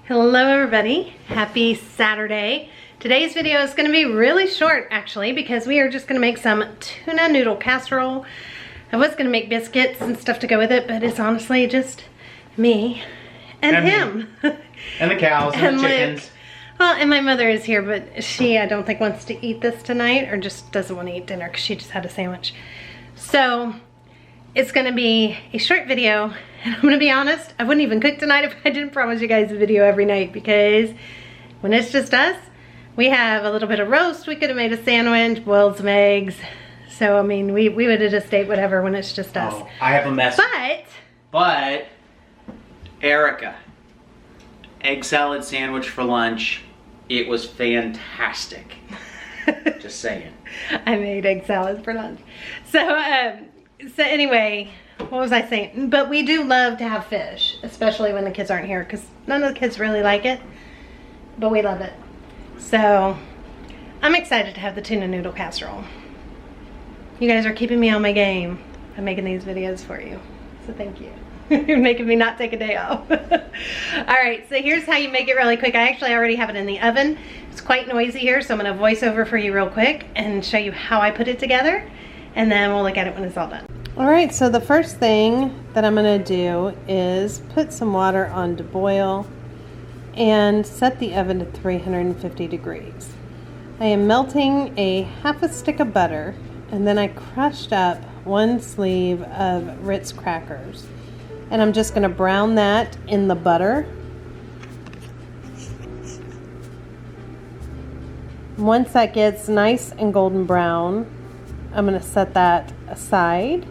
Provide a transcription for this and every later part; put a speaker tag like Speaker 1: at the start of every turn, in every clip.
Speaker 1: Hello everybody, happy Saturday. Today's video is going to be really short actually because we are just going to make some tuna noodle casserole. I was going to make biscuits and stuff to go with it, but it's honestly just me and him.
Speaker 2: And the cows and the chickens.
Speaker 1: Luke. Well, and my mother is here, but she I don't think wants to eat this tonight or just doesn't want to eat dinner because she just had a sandwich. So it's going to be a short video. And I'm gonna be honest, I wouldn't even cook tonight if I didn't promise you guys a video every night, because when it's just us, we have a little bit of roast, we could have made a sandwich, boiled some eggs. So I mean, we would have just ate whatever when it's just us.
Speaker 2: Oh, I have a mess. But Erica, egg salad sandwich for lunch. It was fantastic. Just saying.
Speaker 1: I made egg salad for lunch. So anyway, what was I saying? But we do love to have fish, especially when the kids aren't here, because none of the kids really like it, but we love it. So I'm excited to have the tuna noodle casserole. You guys are keeping me on my game by making these videos for you, so thank you. You're making me not take a day off. All right, so here's how you make it really quick. I actually already have it in the oven. It's quite noisy here, so I'm gonna voice over for you real quick and show you how I put it together, and then we'll look at it when it's all done. All right, so the first thing that I'm gonna do is put some water on to boil and set the oven to 350 degrees. I am melting a half a stick of butter, and then I crushed up 1 sleeve of Ritz crackers. And I'm just gonna brown that in the butter. Once that gets nice and golden brown, I'm gonna set that aside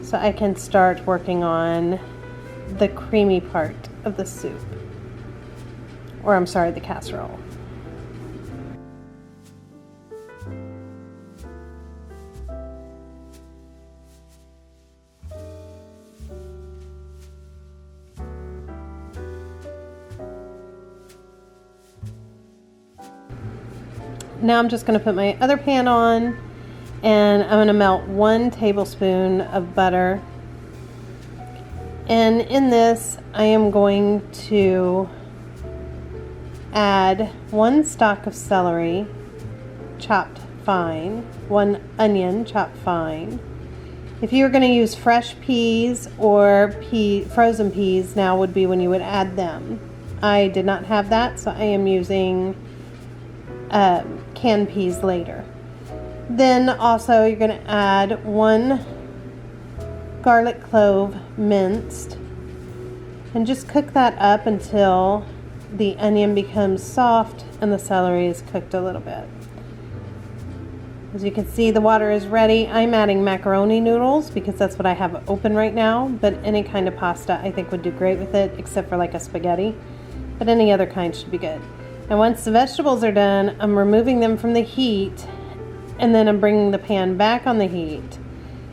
Speaker 1: so I can start working on the creamy part of the soup. Or I'm sorry, the casserole. Now I'm just gonna put my other pan on, and I'm gonna melt 1 tablespoon of butter. And in this, I am going to add 1 stalk of celery, chopped fine, 1 onion, chopped fine. If you're gonna use fresh peas or frozen peas, now would be when you would add them. I did not have that, so I am using canned peas later. Then also you're going to add 1 garlic clove minced, and just cook that up until the onion becomes soft and the celery is cooked a little bit. As you can see, the water is ready. I'm adding macaroni noodles because that's what I have open right now, but any kind of pasta I think would do great with it, except for like a spaghetti, but any other kind should be good. And once the vegetables are done, I'm removing them from the heat, and then I'm bringing the pan back on the heat,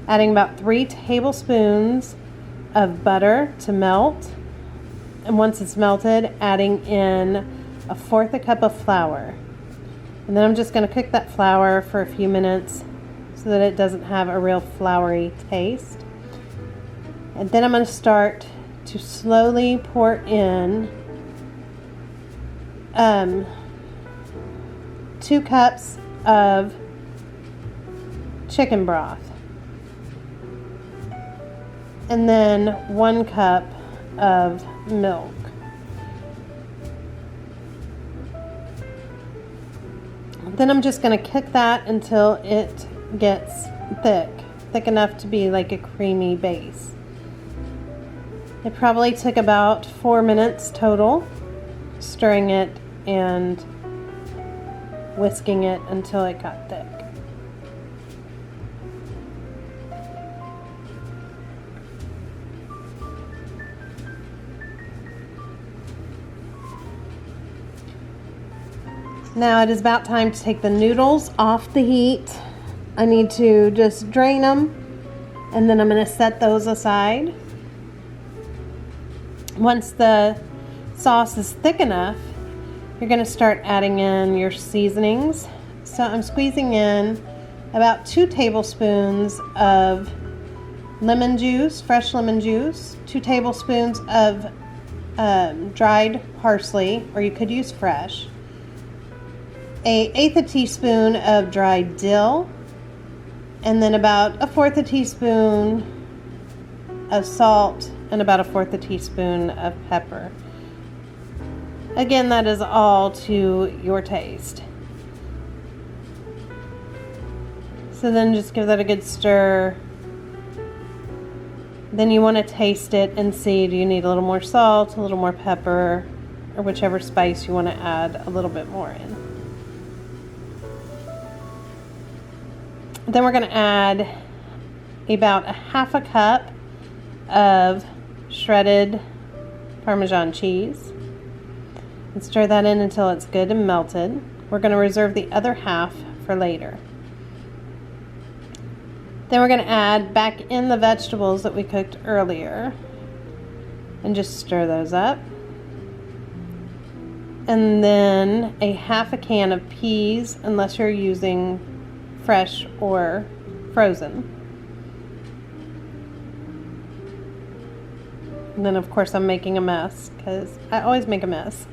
Speaker 1: adding about 3 tablespoons of butter to melt. And once it's melted, adding in 1/4 cup of flour. And then I'm just going to cook that flour for a few minutes so that it doesn't have a real floury taste. And then I'm going to start to slowly pour in 2 cups of chicken broth, and then 1 cup of milk. Then I'm just going to cook that until it gets thick enough to be like a creamy base. It probably took about 4 minutes total, stirring it and whisking it until it got thick. Now it is about time to take the noodles off the heat. I need to just drain them, and then I'm going to set those aside. Once the sauce is thick enough, you're going to start adding in your seasonings. So I'm squeezing in about 2 tablespoons of lemon juice, fresh lemon juice, 2 tablespoons of dried parsley, or you could use fresh, an eighth a teaspoon of dried dill, and then about a fourth a teaspoon of salt and about a fourth a teaspoon of pepper. Again, that is all to your taste. So then just give that a good stir. Then you want to taste it and see, do you need a little more salt, a little more pepper, or whichever spice you want to add a little bit more in. Then we're going to add about a half a cup of shredded Parmesan cheese. And stir that in until it's good and melted. We're going to reserve the other half for later. Then we're going to add back in the vegetables that we cooked earlier and just stir those up. And then a half a can of peas, unless you're using fresh or frozen. And then of course I'm making a mess because I always make a mess.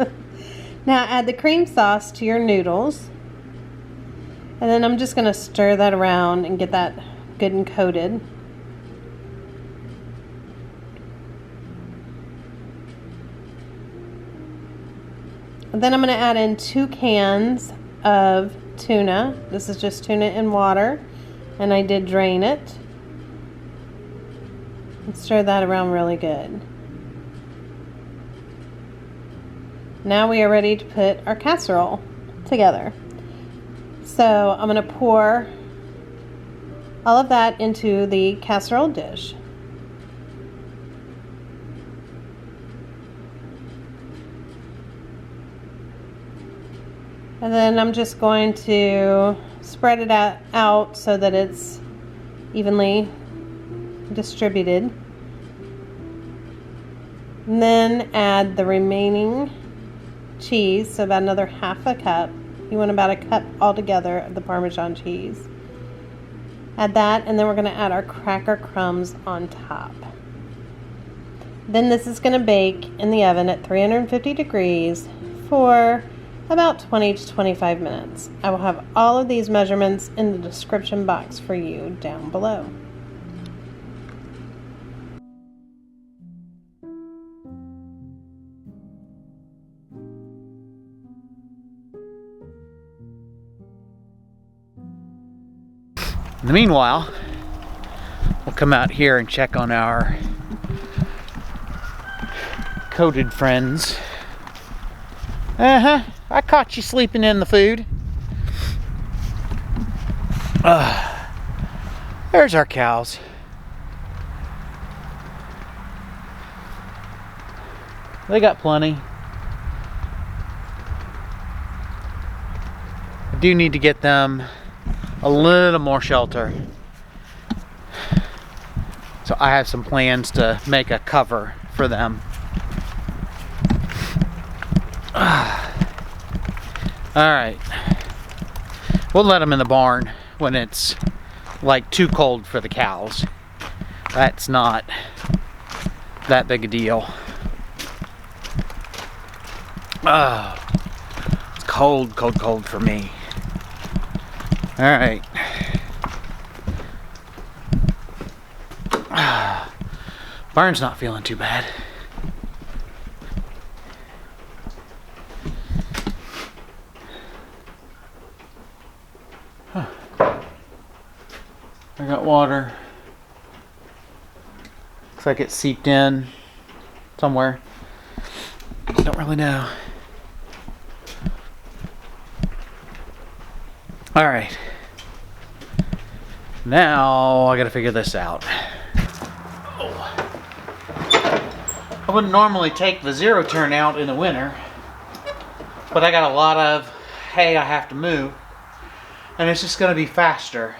Speaker 1: Now add the cream sauce to your noodles. And then I'm just going to stir that around and get that good and coated. And then I'm going to add in 2 cans of tuna. This is just tuna in water, and I did drain it. And stir that around really good. Now we are ready to put our casserole together. So I'm going to pour all of that into the casserole dish. And then I'm just going to spread it out so that it's evenly distributed. And then add the remaining cheese, so about another half a cup. You want about a cup altogether of the Parmesan cheese. Add that, and then we're going to add our cracker crumbs on top. Then this is going to bake in the oven at 350 degrees for about 20 to 25 minutes. I will have all of these measurements in the description box for you down below.
Speaker 2: In the meanwhile, we'll come out here and check on our coated friends. I caught you sleeping in the food. There's our cows. They got plenty. I do need to get them a little more shelter. So I have some plans to make a cover for them. Alright. We'll let them in the barn when it's like too cold for the cows. That's not that big a deal. It's cold, cold, cold for me. Alright. Barn's not feeling too bad. I got water. Looks like it seeped in somewhere. Don't really know. Alright. Now I gotta figure this out. Oh. I wouldn't normally take the zero turn out in the winter, but I got a lot of hay I have to move, and it's just gonna be faster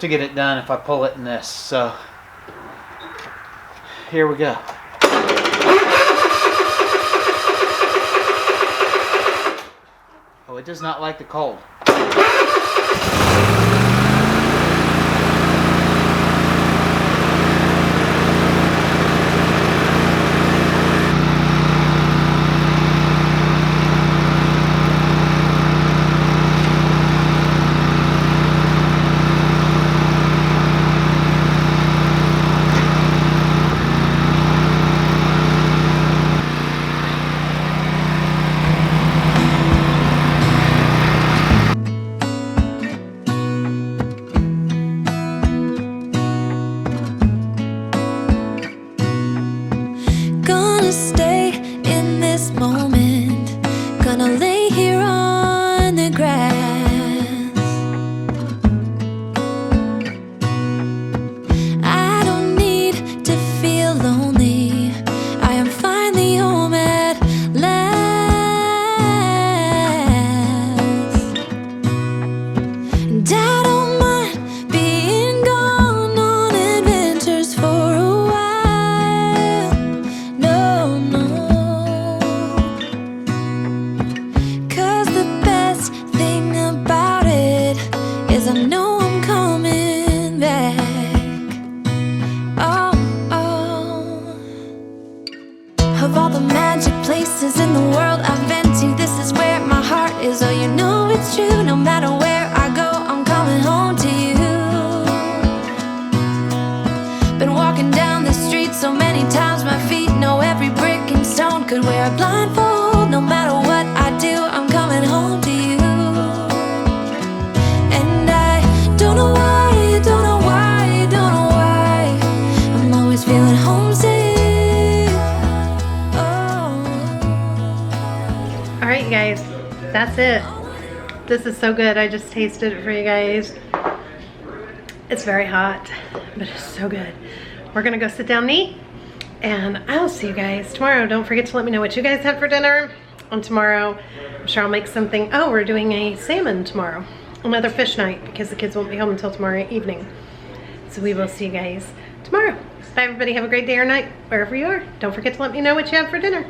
Speaker 2: to get it done if I pull it in this. So here we go. Oh, it does not like the cold.
Speaker 3: magic places in the world I've been to. This is where my heart is. Oh, you know it's true. No matter where I go, I'm coming home to you. Been walking down the street so many times, my feet know every brick and stone. Could wear a blindfold. No matter what I do, I'm coming home to you. And I don't know why, don't know why, don't know why, I'm always feeling homesick. Oh.
Speaker 1: All right, you guys, that's it. This is so good. I just tasted it for you guys. It's very hot, but it's so good. We're gonna go sit down and eat, and I'll see you guys tomorrow. Don't forget to let me know what you guys had for dinner. And tomorrow, I'm sure I'll make something. Oh, we're doing a salmon tomorrow. Another fish night, because the kids won't be home until tomorrow evening. So we will see you guys tomorrow. Bye everybody, have a great day or night, wherever you are. Don't forget to let me know what you have for dinner.